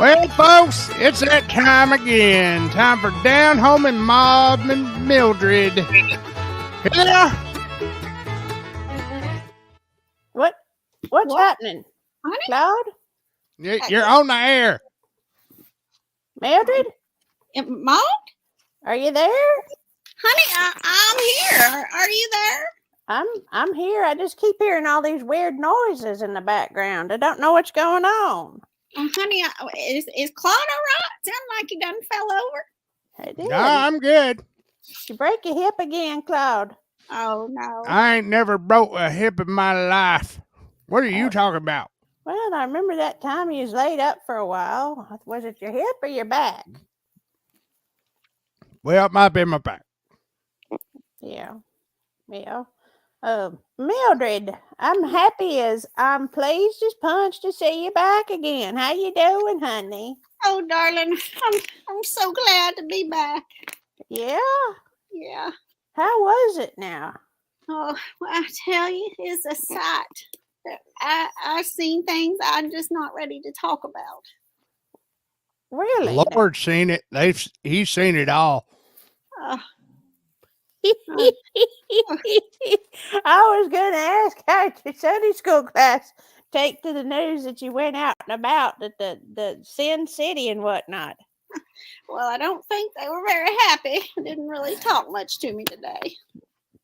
Well, folks, it's that time again. Time for Down Home and Mob and Mildred. Yeah. What's happening? Honey? Cloud? You're on the air. Mildred? Mom? Are you there? Honey, I'm here. Are you there? I'm here. I just keep hearing all these weird noises in the background. I don't know what's going on. Honey, is Claude all right? Sound like he done fell over. I did. Nah, I'm good. You break your hip again, Cloud. Oh, no. I ain't never broke a hip in my life. What are you talking about? Well, I remember that time you was laid up for a while. Was it your hip or your back? Well, it might be my back. Yeah. Mildred, I'm happy as I'm pleased as punch to see you back again. How you doing, honey? Oh, darling, I'm so glad to be back. Yeah? Yeah. How was it now? Oh, well, I tell you, it's a sight. I've seen things I'm just not ready to talk about. Really? The Lord's seen it. He's seen it all. I was going to ask, how did your Sunday school class take to the news that you went out and about at the Sin City and whatnot? Well, I don't think they were very happy. Didn't really talk much to me today.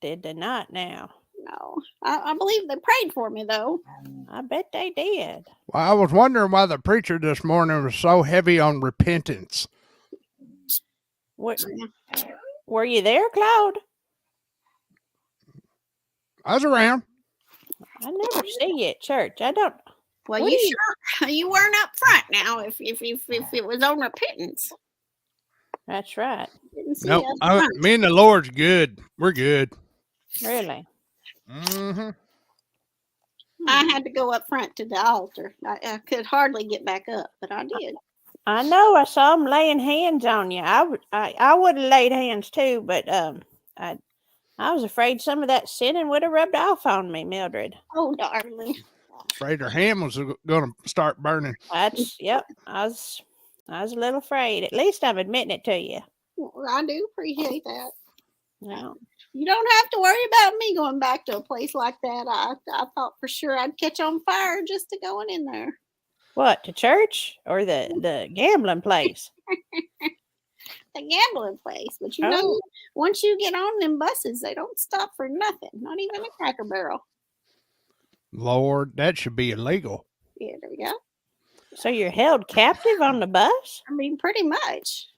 Did they not now? No. I believe they prayed for me, though. I bet they did. Well, I was wondering why the preacher this morning was so heavy on repentance. Were you there, Cloud? I was around. I never see you at church. I don't. Well, you weren't up front now. If it was on repentance. That's right. No, me and the Lord's good. We're good. Really? Mm-hmm. I had to go up front to the altar. I could hardly get back up, but I did. I know. I saw him laying hands on you. I would have laid hands too, but I was afraid some of that sinning would have rubbed off on me, Mildred. Oh, darling. Afraid her hand was going to start burning. Yep. I was a little afraid. At least I'm admitting it to you. Well, I do appreciate that. No. You don't have to worry about me going back to a place like that. I thought for sure I'd catch on fire just to going in there. What, to church or the gambling place? The gambling place. But you know, once you get on them buses, they don't stop for nothing. Not even a Cracker Barrel. Lord, that should be illegal. Yeah, there we go. So you're held captive on the bus? I mean, pretty much.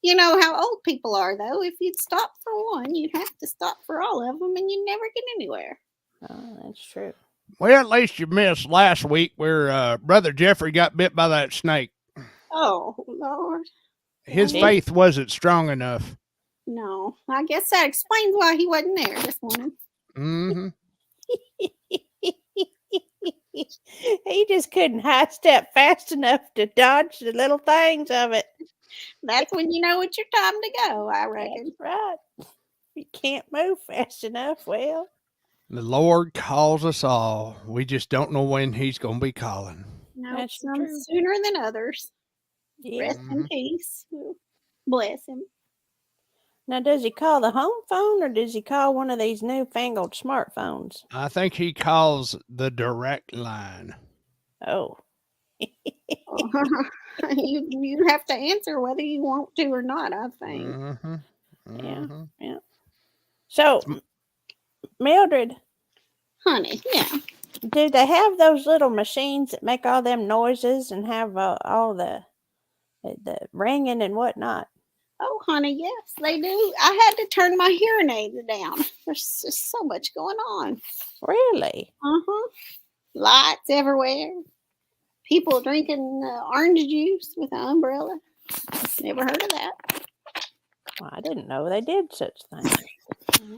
You know how old people are, though. If you'd stop for one, you'd have to stop for all of them, and you'd never get anywhere. Oh, that's true. Well, at least you missed last week where Brother Jeffrey got bit by that snake. Oh, Lord. His faith wasn't strong enough. No, I guess that explains why he wasn't there this morning. Mm-hmm. He just couldn't high step fast enough to dodge the little things of it. That's when you know it's your time to go, I reckon. That's right. You can't move fast enough. Well, the Lord calls us all. We just don't know when he's going to be calling. No, that's some sooner than others. Yeah. Rest in peace. Bless him. Now, does he call the home phone or does he call one of these newfangled smartphones? I think he calls the direct line. Oh. You have to answer whether you want to or not, I think. Mm-hmm. Mm-hmm. Yeah. So, Mildred. Honey, yeah. Do they have those little machines that make all them noises and have all the ringing and whatnot? Oh, honey, yes, they do. I had to turn my hearing aids down. There's just so much going on. Really? Uh-huh. Lights everywhere. People drinking orange juice with an umbrella. Never heard of that. Well, I didn't know they did such things.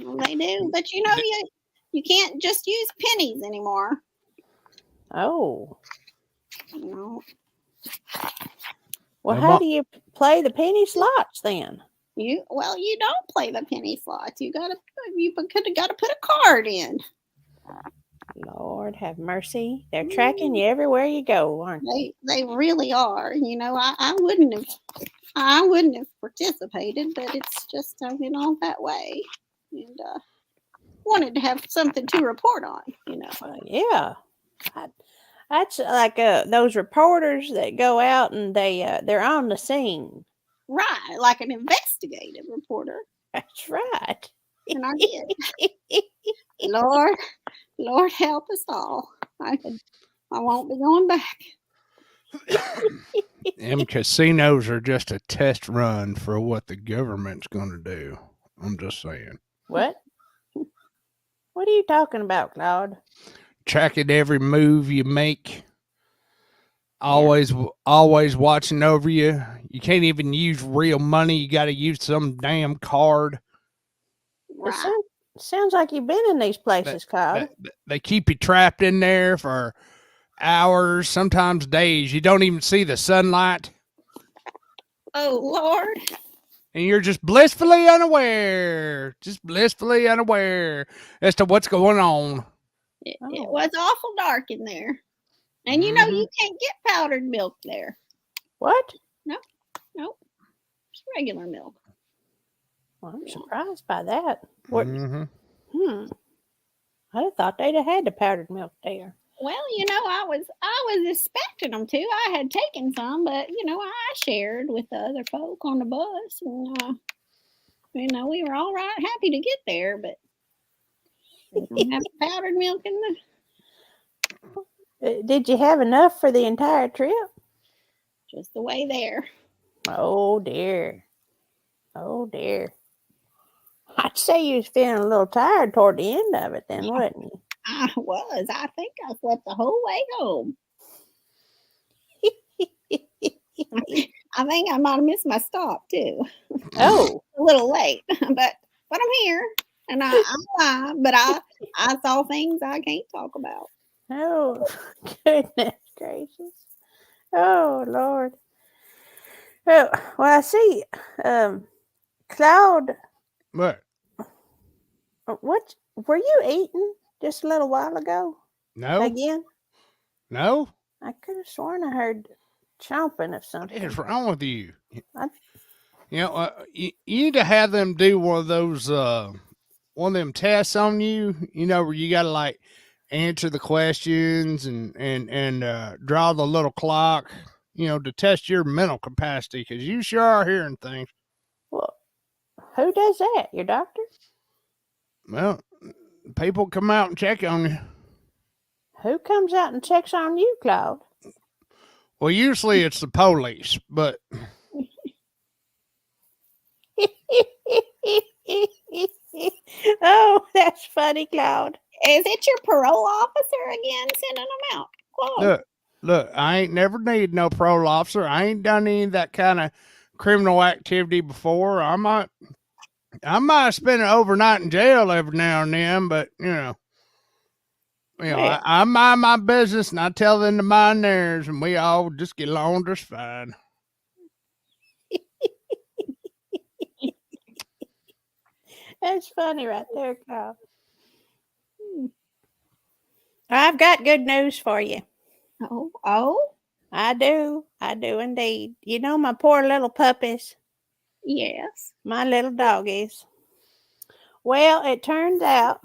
Well, they do. But you know, you can't just use pennies anymore. Oh. No. Well, how do you play the penny slots then? You don't play the penny slots. You could have got to put a card in. Lord have mercy. They're tracking you everywhere you go, aren't they? They really are. You know, I wouldn't have participated, but it's just went on that way, and wanted to have something to report on. You know. Yeah. That's like those reporters that go out and they're on the scene. Right, like an investigative reporter. That's right. And I did. Lord help us all. I won't be going back. Them casinos are just a test run for what the government's going to do. I'm just saying. What? What are you talking about, Claude? Tracking every move you make. Always watching over you. You can't even use real money. You got to use some damn card. Right. Sounds like you've been in these places, Claude. They keep you trapped in there for hours, sometimes days. You don't even see the sunlight. Oh, Lord. And you're just blissfully unaware as to what's going on. It was awful dark in there. And you know, you can't get powdered milk there. What? Nope. It's regular milk. Well, I'm surprised by that. Mm-hmm. I'd have thought they'd have had the powdered milk there. Well, you know, I was expecting them to. I had taken some, but you know, I shared with the other folk on the bus, and you know, we were all right, happy to get there, but they don't have powdered milk in the. Did you have enough for the entire trip? Just the way there. Oh dear. I'd say you was feeling a little tired toward the end of it, then, wasn't you? I was. I think I slept the whole way home. I think I might have missed my stop too. Oh, a little late, but I'm here, and I'm alive. But I saw things I can't talk about. oh, goodness gracious! Oh Lord! Oh, well, I see. Cloud, What? what were you eating just a little while ago? No. Again? No. I could have sworn I heard chomping of something. What is wrong with you? I- You know, you need to have them do one of those, one of them tests on you. You know, where you got to like answer the questions and draw the little clock. You know, to test your mental capacity, because you sure are hearing things. Well, who does that? Your doctor? Well, people come out and check on you. Who comes out and checks on you, Claude? Well, usually it's the police, but Oh, that's funny, Claude. Is it your parole officer again sending them out? Claude? look, I ain't never needed no parole officer. I ain't done any of that kind of criminal activity before. I might have spent an overnight in jail every now and then, but you know, Yeah. I mind my business and I tell them to mind theirs, and we all just get along just fine. That's funny right there, Claude. I've got good news for you. Oh, I do indeed. You know my poor little puppies, yes. my little doggies. Well, it turns out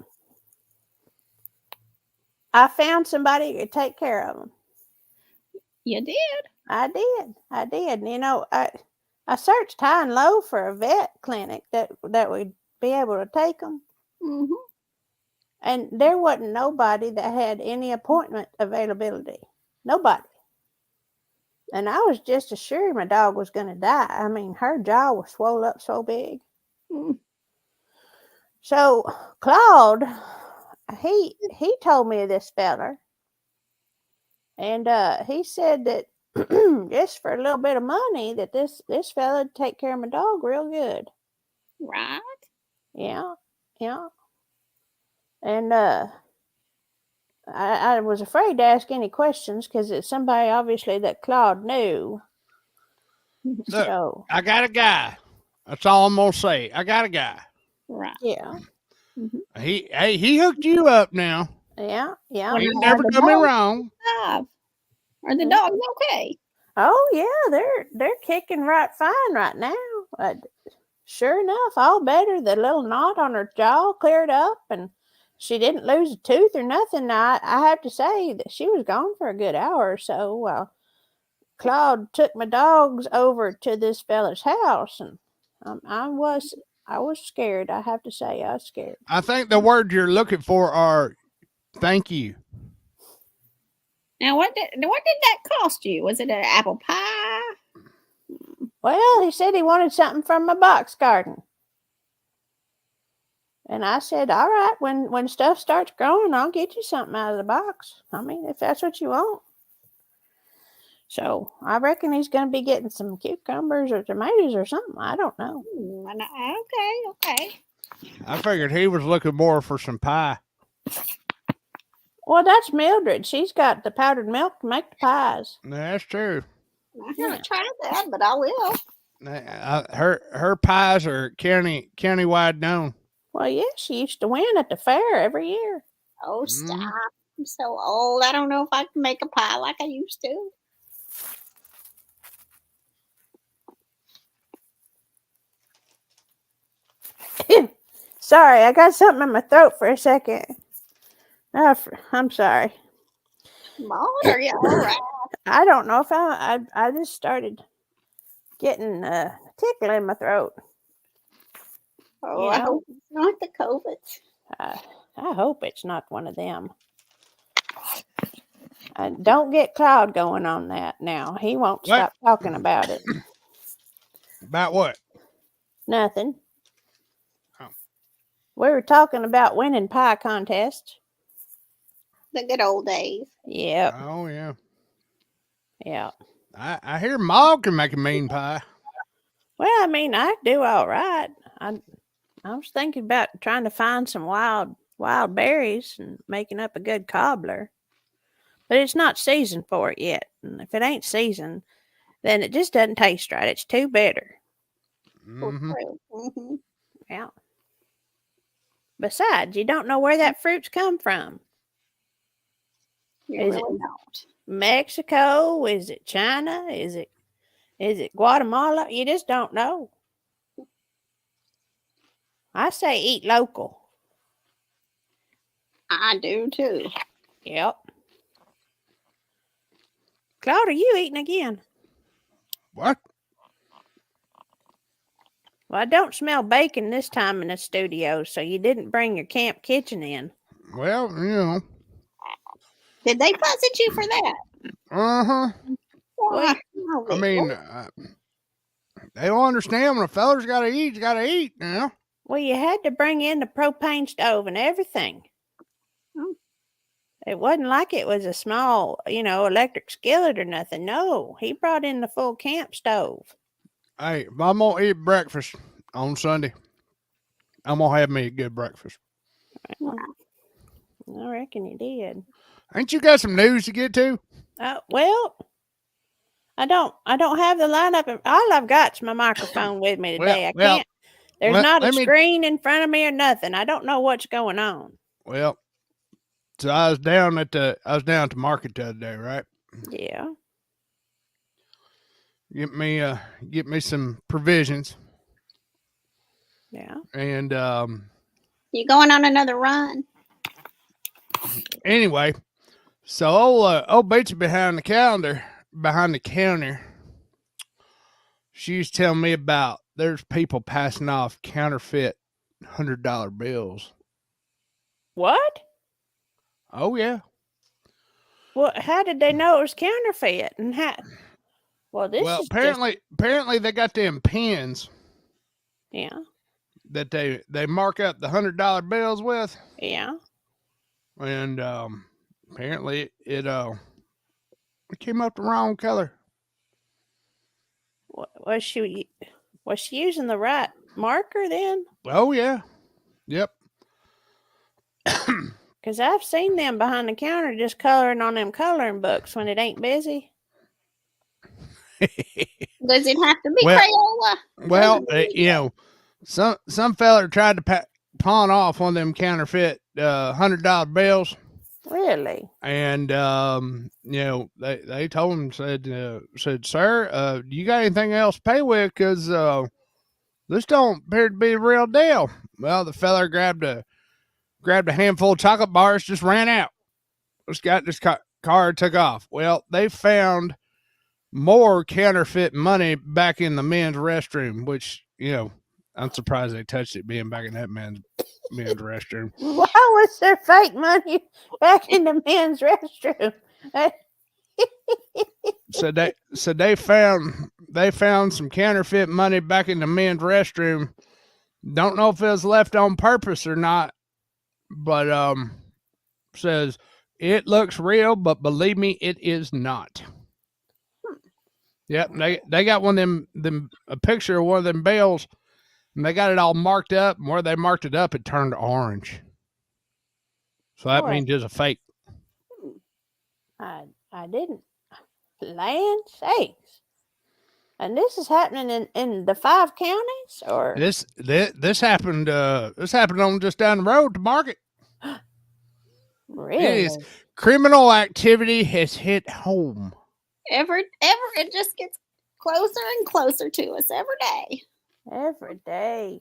I found somebody who could take care of them. You did. I did. You know, I searched high and low for a vet clinic that would be able to take them. Mm-hmm. And there wasn't nobody that had any appointment availability. Nobody. And I was just assured my dog was going to die. I mean, her jaw was swollen up so big. Mm. So Claude, he told me of this feller. And he said that just for a little bit of money that this fella would take care of my dog real good. Right. Yeah. And I was afraid to ask any questions because it's somebody obviously that Claude knew. Look, So I got a guy. That's all I'm gonna say. I got a guy. Right. yeah. Mm-hmm. He hooked you up now. Yeah, yeah. Well, Ain't now, are never the done me dogs wrong. alive? Are the Mhm. dogs okay? Oh yeah, they're kicking right fine right now. Sure enough, all better. The little knot on her jaw cleared up, and she didn't lose a tooth or nothing. Now, I have to say that she was gone for a good hour or so. Claude took my dogs over to this fella's house, and I was scared. I have to say, I was scared. I think the word you're looking for are thank you. Now, what did that cost you? Was it an apple pie? Well, he said he wanted something from my box garden. And I said, all right, when stuff starts growing, I'll get you something out of the box. I mean, if that's what you want. So I reckon he's going to be getting some cucumbers or tomatoes or something. I don't know. Okay. I figured he was looking more for some pie. Well, that's Mildred. She's got the powdered milk to make the pies. That's true. I haven't tried that, but I will. Her pies are countywide known. Well, yeah, she used to win at the fair every year. Oh, stop. I'm so old. I don't know if I can make a pie like I used to. Sorry, I got something in my throat for a second. I'm sorry. Maud, are you all right? I don't know if I just started getting a tickle in my throat. Oh, You I know? hope it's not the COVID. I hope it's not one of them. Don't get Cloud going on that now. He won't stop talking about it. About what? Nothing. Oh. We were talking about winning pie contests. The good old days. Yep. Oh yeah. Yeah. I hear Ma can make a mean pie. Well, I mean, I do all right. I was thinking about trying to find some wild berries and making up a good cobbler. But it's not seasoned for it yet. And if it ain't seasoned, then it just doesn't taste right. It's too bitter. Mm-hmm. Mm-hmm. Yeah. Besides, you don't know where that fruit's come from. You Is really it don't. Mexico? Is it China? Is it Guatemala? You just don't know. I say eat local. I do too. Yep. Claude, are you eating again? What? Well, I don't smell bacon this time in the studio, so you didn't bring your camp kitchen in. Well, you know. Did they fuss at you for that? Uh-huh. Why? I mean, they don't understand when a feller's got to eat, he's got to eat, you know? Well, you had to bring in the propane stove and everything. Oh. It wasn't like it was a small, electric skillet or nothing. No, he brought in the full camp stove. Hey, if I'm going to eat breakfast on Sunday, I'm going to have me a good breakfast. I reckon you did. Ain't you got some news to get to? Well, I don't have the lineup. All I've got's my microphone with me today. I can't. There's not a screen in front of me or nothing. I don't know what's going on. Well, so I was down at the market the other day, right? Yeah. Get me some provisions. Yeah. And you going on another run? Anyway, so old Beachy behind the counter, she's telling me about there's people passing off counterfeit $100 bills. What? Oh yeah. Well, how did they know it was counterfeit? And how? Well, apparently they got them pens. Yeah. That they mark up the $100 bills with. Yeah. And apparently it came up the wrong color. Was she using the right marker then? Oh yeah. Yep. Because I've seen them behind the counter just coloring on them coloring books when it ain't busy. Does it have to be Crayola? Well, some fella tried to pawn off one of them counterfeit $100 bills. Really? And they told him, said, "Sir, you got anything else to pay with? Because this don't appear to be the real deal." Well, the feller grabbed a handful of chocolate bars, just ran out. Just got this car, took off. Well, they found more counterfeit money back in the men's restroom, which I'm surprised they touched it being back in that men's restroom. Why was there fake money back in the men's restroom? So they found some counterfeit money back in the men's restroom. Don't know if it was left on purpose or not, but says it looks real, but believe me, it is not. Yep, they got one of them a picture of one of them bills, and they got it all marked up. And where they marked it up, it turned orange. So that means it's a fake. I didn't. Land sakes. And this is happening in the 5 counties, or this happened. This happened on just down the road to Market. really? It is. Criminal activity has hit home. Ever, it just gets closer and closer to us every day. Every day.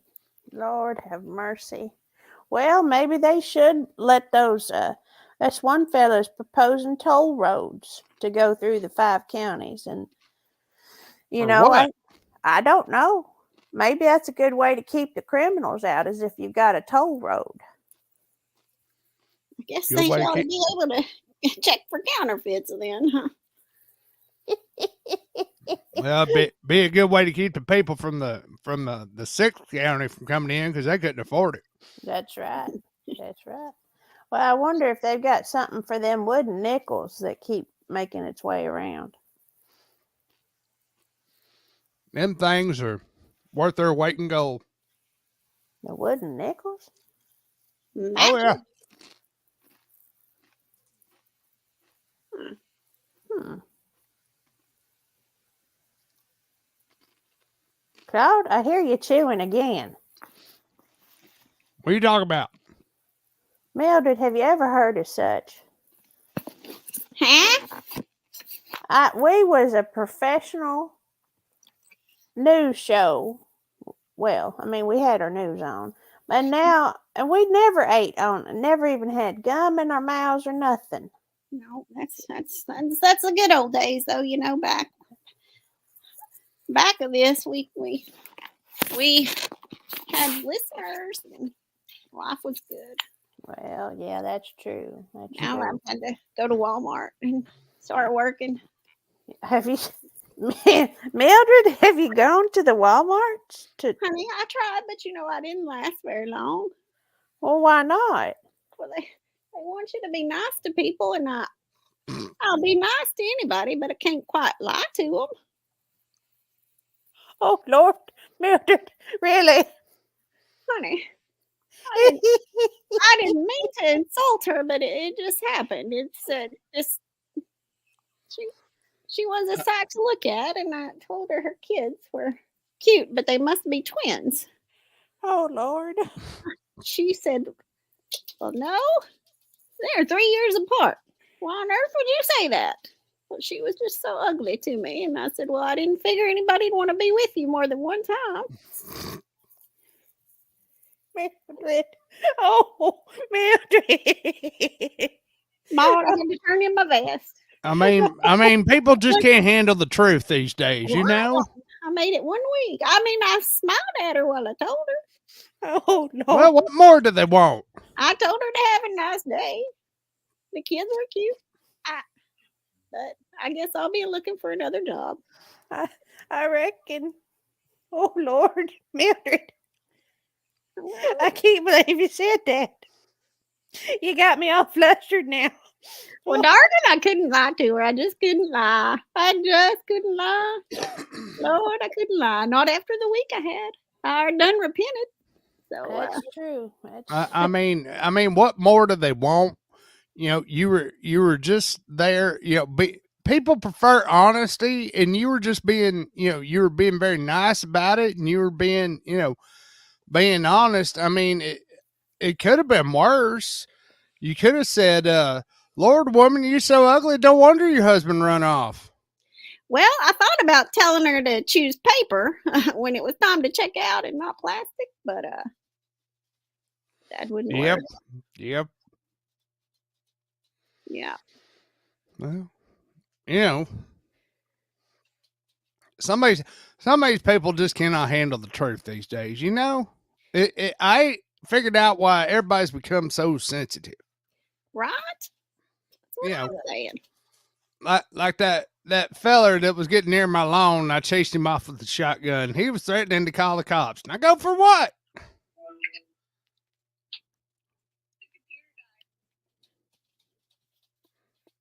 Lord have mercy. Well, maybe they should let those. That's one fella's proposing toll roads to go through the 5 counties, and I don't know. Maybe that's a good way to keep the criminals out, is if you've got a toll road. I guess they ought to be able to check for counterfeits then, huh? Well, be a good way to keep the people from the 6th county from coming in, because they couldn't afford it. That's right. That's right. Well, I wonder if they've got something for them wooden nickels that keep making its way around. Them things are worth their weight in gold. The wooden nickels? Oh, yeah. Claude, I hear you chewing again. What are you talking about? Mildred, have you ever heard of such? Huh? We was a professional news show. Well, I mean, we had our news on. And we never ate on, never even had gum in our mouths or nothing. No, that's the good old days, though. Back of this, we had listeners, and life was good. Well, yeah, that's true. Now I've had to go to Walmart and start working. Have you, Mildred? Have you gone to the Walmart? Honey, I tried, but I didn't last very long. Well, why not? Well, they want you to be nice to people, and I'll be nice to anybody, but I can't quite lie to them. Oh, Lord, Mildred, really? Honey, I didn't mean to insult her, but it just happened. It's she was a sight to look at, and I told her kids were cute, but they must be twins. Oh, Lord. She said, well, no, they're 3 years apart. Why on earth would you say that? Well, she was just so ugly to me. And I said, well, I didn't figure anybody'd want to be with you more than one time. Mildred. Oh, Mildred. Mom, I had to turn in my vest. I mean, people just can't handle the truth these days, you know? I made it 1 week. I smiled at her while I told her. Oh, no. Well, what more do they want? I told her to have a nice day. The kids were cute. But I guess I'll be looking for another job. I reckon. Oh, Lord, Mildred. I can't believe you said that. You got me all flustered now. Well, darn it, I couldn't lie to her. I just couldn't lie. I just couldn't lie. Lord, I couldn't lie. Not after the week I had. I had done repented. So that's true. I mean, what more do they want? You were just there. People prefer honesty, and you were just being, you were being very nice about it, and you were being, being honest. I mean, it could have been worse. You could have said, Lord, woman, you're so ugly. Don't wonder your husband run off. Well, I thought about telling her to choose paper when it was time to check out and not plastic, but that wouldn't work. Yep. Yeah. Well, you know, some of these people just cannot handle the truth these days. You know, I figured out why everybody's become so sensitive. Right? That's what I'm saying. Like that feller that was getting near my lawn. I chased him off with the shotgun. He was threatening to call the cops. Now go for what?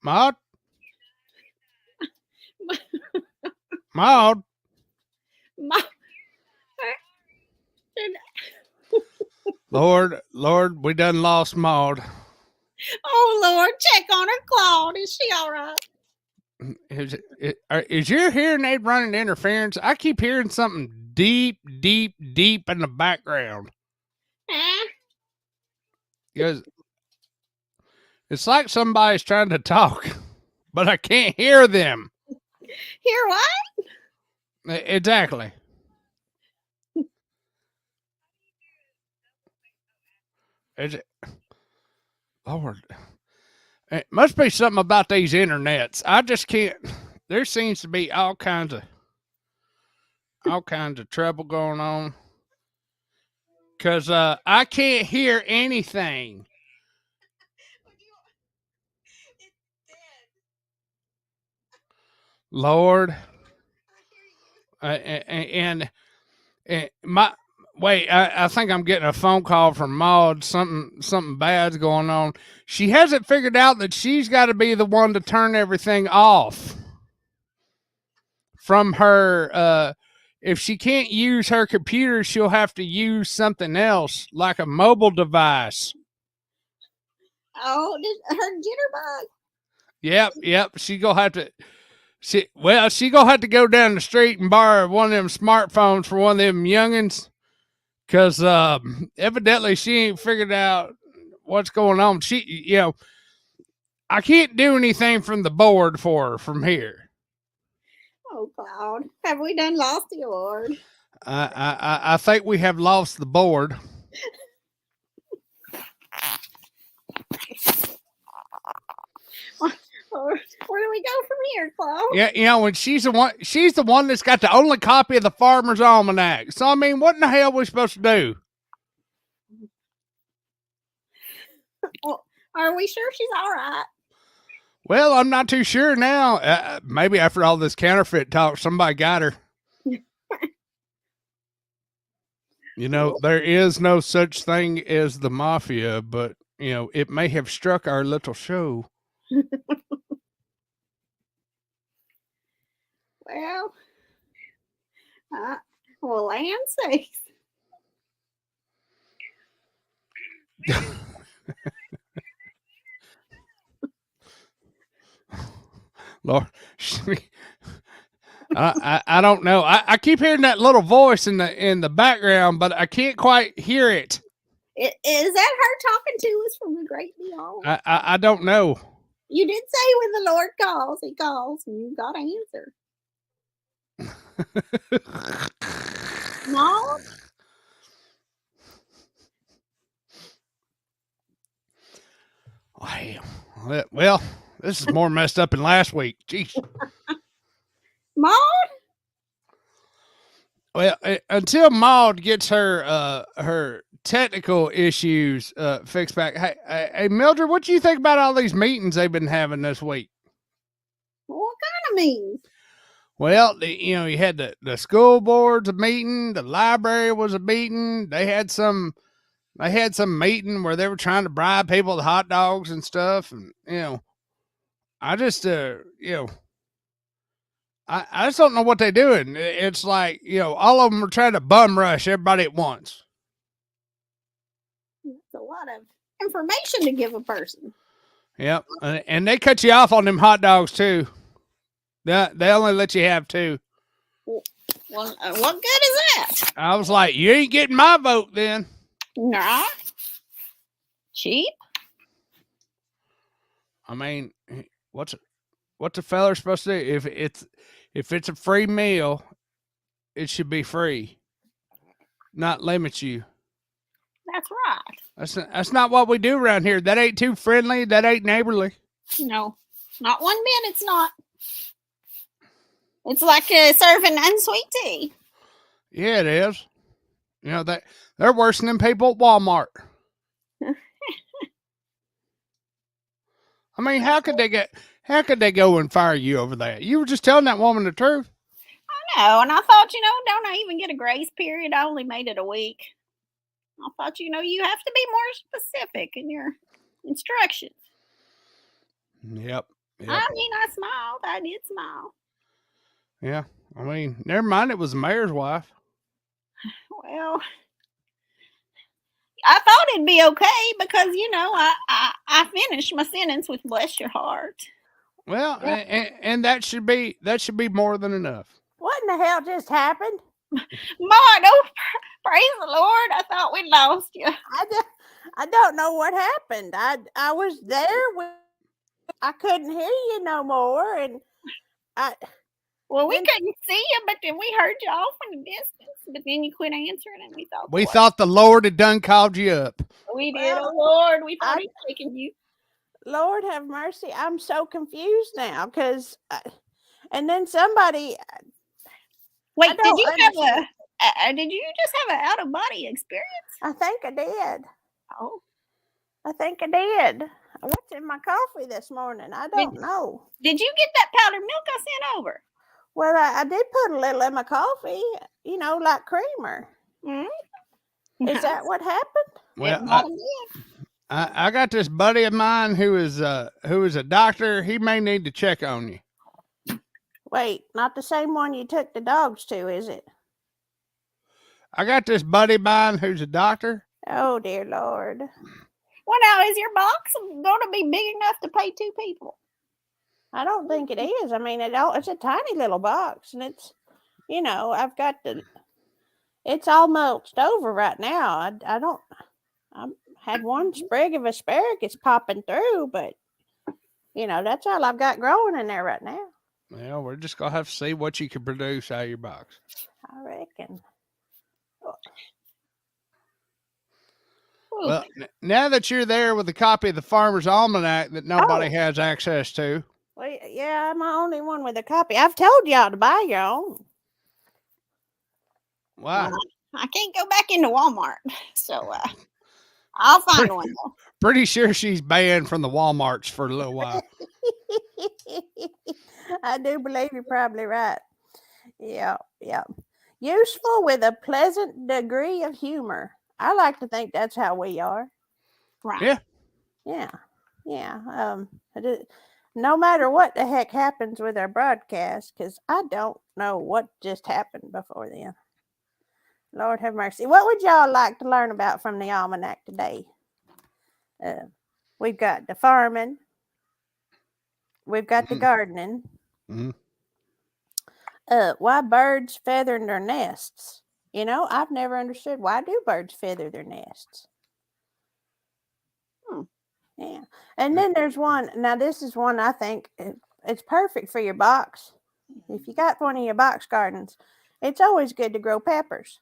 Maud? Maud? Lord, we done lost Maud. Oh, Lord, check on her, Claude. Is she all right? Is your hearing aid running interference? I keep hearing something deep in the background. Because it's like somebody's trying to talk, but I can't hear them. Hear what? Exactly. Lord, it must be something about these internets. I just can't. There seems to be all kinds of trouble going on. Cause I can't hear anything. Lord, and my wait, I think I'm getting a phone call from Maud. Something bad's going on. She hasn't figured out that she's got to be the one to turn everything off from her. If she can't use her computer, she'll have to use something else, like a mobile device. Oh, her jitterbug. Yep. She gonna have to. She gonna have to go down the street and borrow one of them smartphones for one of them youngins, cause evidently she ain't figured out what's going on. I can't do anything from the board for her from here. Oh, Cloud, have we done lost the award? I think we have lost the board. Where do we go from here, Cloud? Yeah, when she's the one that's got the only copy of the Farmer's Almanac. So I mean, what in the hell are we supposed to do? Well, are we sure she's all right? Well, I'm not too sure now. Maybe after all this counterfeit talk, somebody got her. You know, there is no such thing as the mafia, but, you know, it may have struck our little show. Well, land sakes. Lord, I don't know. I keep hearing that little voice in the background, but I can't quite hear it. Is that her talking to us from the great beyond? I don't know. You did say when the Lord calls, he calls, and you got to answer. No? Well, this is more messed up than last week. Jeez. Maud? Well, until Maud gets her technical issues fixed back. Hey, Mildred, what do you think about all these meetings they've been having this week? What kind of meetings? Well, you had the school board's a meeting, the library was a meeting. They had some meeting where they were trying to bribe people with hot dogs and stuff, and I just I just don't know what they're doing. It's like, all of them are trying to bum rush everybody at once. That's a lot of information to give a person. Yep, and they cut you off on them hot dogs too. They only let you have 2. Well, what good is that? I was like, you ain't getting my vote then. Nah. Cheap? I mean, what's a feller supposed to do? If it's a free meal, it should be free, not limit you. That's right. That's not what we do around here. That ain't too friendly. That ain't neighborly. No, not one bit. It's not. It's like serving unsweet tea. Yeah, it is. You know they're worse than them people at Walmart. I mean, how could they go and fire you over that? You were just telling that woman the truth. No, and I thought, don't I even get a grace period? I only made it a week. I thought, you have to be more specific in your instructions. Yep. I mean, I smiled. I did smile. Yeah. I mean, never mind. It was the mayor's wife. Well, I thought it'd be okay because I finished my sentence with "bless your heart." Well, and that should be more than enough. What in the hell just happened? Lord, oh, praise the Lord! I thought we'd lost you. I don't know what happened. I was there. I couldn't hear you no more, and Well, we couldn't see you, but then we heard you off in the distance. But then you quit answering, and we thought the Lord had done called you up. We did, oh Lord. We thought He'd taken you. Lord have mercy. I'm so confused now because, and then somebody. Wait, did you just have an out of body experience? I think I did. Oh, I think I did. What's in my coffee this morning? I don't know. Did you get that powdered milk I sent over? Well, I did put a little in my coffee, like creamer. Mm-hmm. Is that what happened? Well, I got this buddy of mine who is a doctor. He may need to check on you. Wait, not the same one you took the dogs to, is it? I got this buddy of mine who's a doctor. Oh, dear Lord. Well, now, is your box going to be big enough to pay 2 people? I don't think it is. I mean, it's a tiny little box, and it's, I've got it's all mulched over right now. I had one sprig of asparagus popping through, but, that's all I've got growing in there right now. Well, we're just going to have to see what you can produce out of your box. I reckon. Well, now that you're there with a copy of the Farmer's Almanac that nobody has access to. Well, yeah, I'm the only one with a copy. I've told y'all to buy your own. Why? I can't go back into Walmart, so I'll find one. Pretty sure she's banned from the Walmarts for a little while. I do believe you're probably right. Yeah. Useful with a pleasant degree of humor. I like to think that's how we are. Right. Yeah. No matter what the heck happens with our broadcast, because I don't know what just happened before then. Lord have mercy. What would y'all like to learn about from the almanac today? We've got the farming. We've got the gardening. Mm-hmm. Why birds feather their nests? I've never understood, why do birds feather their nests? Yeah. And then there's one. Now, this is one I think it's perfect for your box. If you got one of your box gardens, it's always good to grow peppers.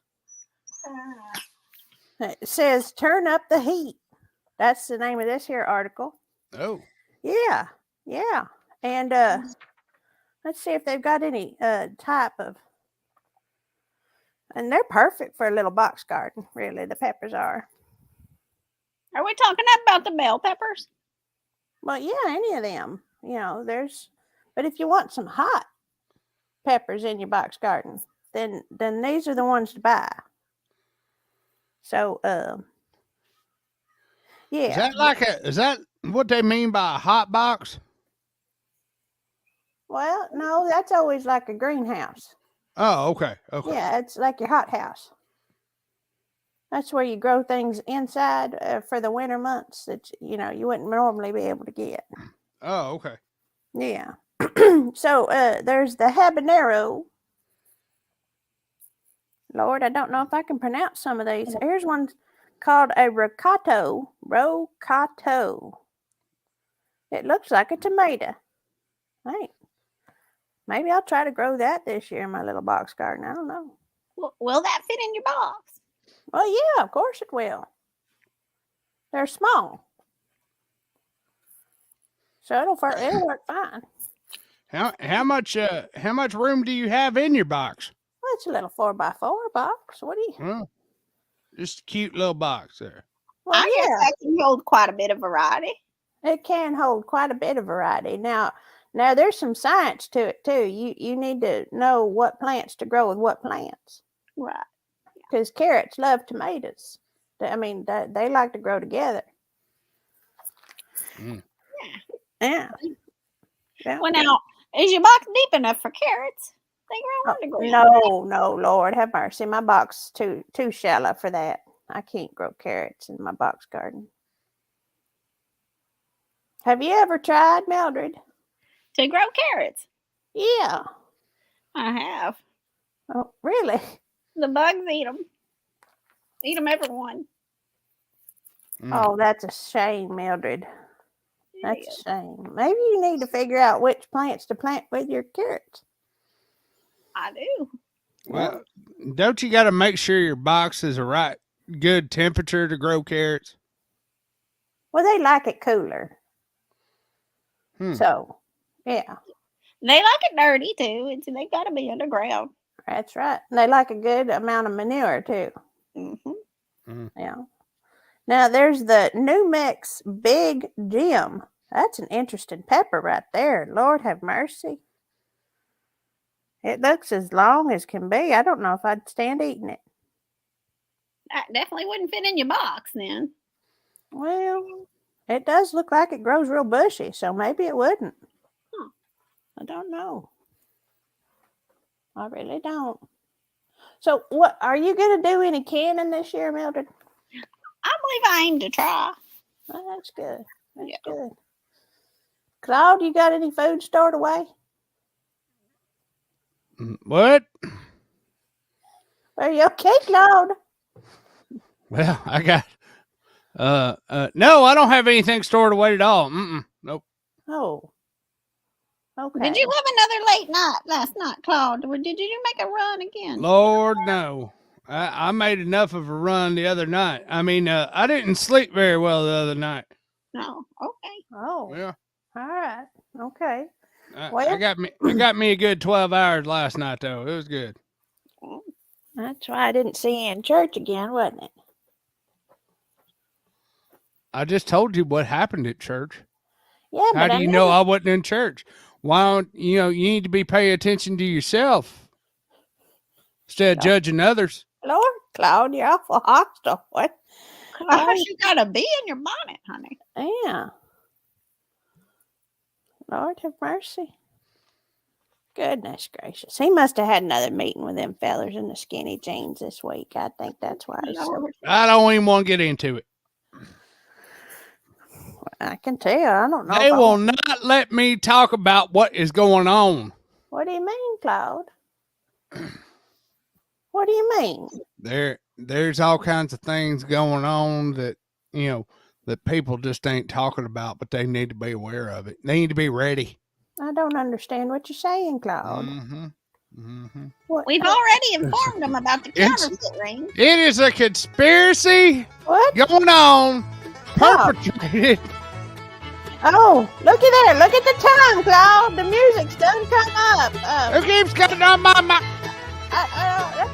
It says, turn up the heat. That's the name of this here article. Oh. Yeah. And let's see if they've got any type of. And they're perfect for a little box garden, really, the peppers are. Are we talking about the bell peppers? Well, yeah, any of them. But if you want some hot peppers in your box garden, then these are the ones to buy. So, yeah. Is that what they mean by a hot box? Well, no, that's always like a greenhouse. Oh, okay. Yeah, it's like your hot house. That's where you grow things inside for the winter months that, you wouldn't normally be able to get. Oh, okay. Yeah. So there's the habanero. Lord, I don't know if I can pronounce some of these. Here's one called a rocato. Rocato. It looks like a tomato. Hey, maybe I'll try to grow that this year in my little box garden. I don't know. Will that fit in your box? Well, yeah, of course it will. They're small. So it'll work fine. How much room do you have in your box? Well, it's a little 4x4 box. What do you? Well, just a cute little box there. Well, I guess that can hold quite a bit of variety. it can hold quite a bit of variety. Now there's some science to it too. You need to know what plants to grow with what plants. Right. Because carrots love tomatoes. I mean, they like to grow together. Mm. Yeah. Well, now, is your box deep enough for carrots? They grow underground. No, Lord have mercy. My box is too shallow for that. I can't grow carrots in my box garden. Have you ever tried, Mildred? To grow carrots? Yeah. I have. Oh, really? The bugs eat them. Eat them, everyone. Oh, that's a shame, Mildred. That's Yeah. a shame. Maybe you need to figure out which plants to plant with your carrots. I do. Well, don't you got to make sure your box is a right good temperature to grow carrots? Well, they like it cooler. So, yeah. They like it dirty too. They got to be underground. That's right. And they like a good amount of manure too. Mm-hmm. Yeah. Now there's the New Mix Big Jim. That's an interesting pepper right there. Lord have mercy. It looks as long as can be. I don't know if I'd stand eating it. That definitely wouldn't fit in your box then. Well, it does look like it grows real bushy, so maybe it wouldn't. I don't know. I really don't. So, what are you going to do any canning this year, Mildred? I believe I aim to try. Oh, that's good. That's good. Claude, you got any food stored away? What? Are you okay, Claude? Well, I got. No, I don't have anything stored away at all. Nope. Oh. Okay. Did you have another late night last night, Claude? Or did you make a run again? Lord, no. I made enough of a run the other night. I mean, I didn't sleep very well the other night. No. Okay. Oh. Yeah. All right. Okay. I got me a good 12 hours last night though. It was good. That's why I didn't see you in church again, wasn't it? I just told you what happened at church. Yeah, How do you know I wasn't in church? Why don't you need to be paying attention to yourself instead of judging others. Lord, Claude, you're awful hostile. What? You got a bee in your bonnet, honey. Yeah. Lord have mercy. Goodness gracious. He must have had another meeting with them fellers in the skinny jeans this week. I think that's why he's so... I don't even want to get into it. I can tell. I don't know. They will not let me talk about what is going on. What do you mean, Claude? What do you mean? There's all kinds of things going on that, that people just ain't talking about, but they need to be aware of it. They need to be ready. I don't understand what you're saying, Claude. We've already informed them about the counterfeit ring. It is a conspiracy going on, perpetrated. Oh, looky there. Look at the time, Claude. The music's done come up. Who keeps cutting on my mic? That's